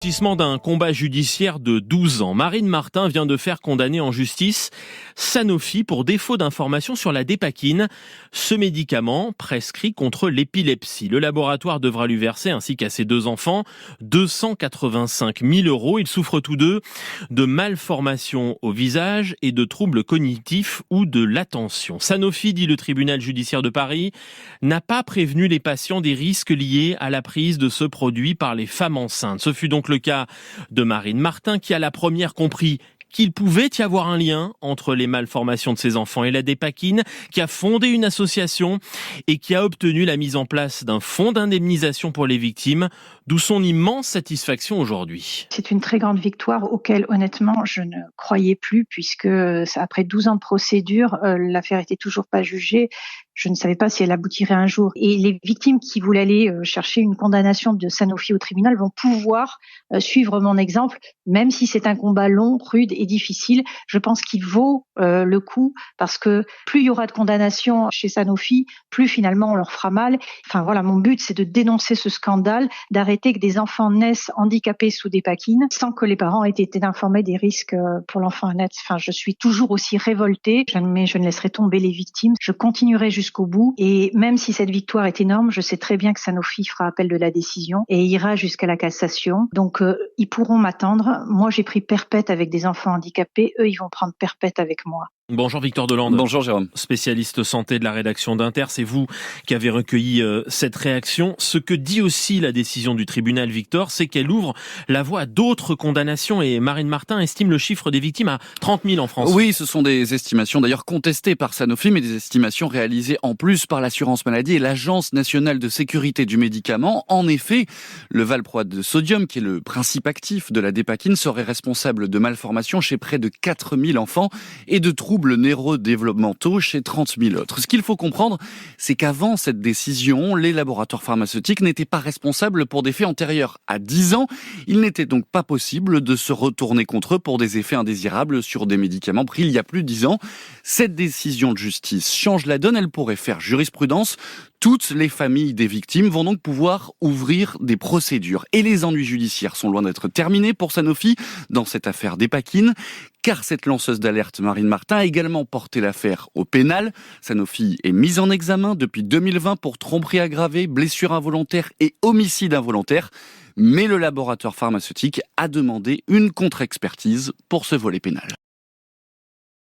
Aboutissement d'un combat judiciaire de 12 ans. Marine Martin vient de faire condamner en justice Sanofi pour défaut d'information sur la dépakine, ce médicament prescrit contre l'épilepsie. Le laboratoire devra lui verser, ainsi qu'à ses deux enfants, 285 000 €. Ils souffrent tous deux de malformations au visage et de troubles cognitifs ou de l'attention. Sanofi, dit le tribunal judiciaire de Paris, n'a pas prévenu les patients des risques liés à la prise de ce produit par les femmes enceintes. Ce fut donc le cas de Marine Martin qui a la première compris qu'il pouvait y avoir un lien entre les malformations de ses enfants et la dépakine, qui a fondé une association et qui a obtenu la mise en place d'un fonds d'indemnisation pour les victimes, d'où son immense satisfaction aujourd'hui. C'est une très grande victoire auquel honnêtement je ne croyais plus, puisque après 12 ans de procédure, l'affaire était toujours pas jugée. Je ne savais pas si elle aboutirait un jour. Et les victimes qui voulaient aller chercher une condamnation de Sanofi au tribunal vont pouvoir suivre mon exemple, même si c'est un combat long, rude et difficile. Je pense qu'il vaut le coup, parce que plus il y aura de condamnations chez Sanofi, plus finalement on leur fera mal. Enfin voilà, mon but c'est de dénoncer ce scandale, d'arrêter que des enfants naissent handicapés sous dépakine sans que les parents aient été informés des risques pour l'enfant à naître. Enfin, je suis toujours aussi révoltée, mais je ne laisserai tomber les victimes. Je continuerai jusqu'au bout, et même si cette victoire est énorme, je sais très bien que Sanofi fera appel de la décision et ira jusqu'à la cassation. Donc ils pourront m'attendre. Moi j'ai pris perpète avec des enfants handicapés, eux ils vont prendre perpète avec moi. Bonjour Victor Delande. Bonjour Jérôme. Spécialiste santé de la rédaction d'Inter, c'est vous qui avez recueilli cette réaction. Ce que dit aussi la décision du tribunal, Victor, c'est qu'elle ouvre la voie à d'autres condamnations, et Marine Martin estime le chiffre des victimes à 30 000 en France. Oui, ce sont des estimations d'ailleurs contestées par Sanofi, mais des estimations réalisées en plus par l'assurance maladie et l'Agence nationale de sécurité du médicament. En effet, le valproate de sodium, qui est le principe actif de la dépakine, serait responsable de malformations chez près de 4 000 enfants et de troubles neurodéveloppementaux chez 30 000 autres. Ce qu'il faut comprendre, c'est qu'avant cette décision, les laboratoires pharmaceutiques n'étaient pas responsables pour des faits antérieurs à 10 ans. Il n'était donc pas possible de se retourner contre eux pour des effets indésirables sur des médicaments pris il y a plus de 10 ans. Cette décision de justice change la donne, elle pourrait faire jurisprudence. Toutes les familles des victimes vont donc pouvoir ouvrir des procédures. Et les ennuis judiciaires sont loin d'être terminés pour Sanofi dans cette affaire dépakine, car cette lanceuse d'alerte Marine Martin a également porté l'affaire au pénal. Sanofi est mise en examen depuis 2020 pour tromperie aggravée, blessure involontaire et homicide involontaire. Mais le laboratoire pharmaceutique a demandé une contre-expertise pour ce volet pénal.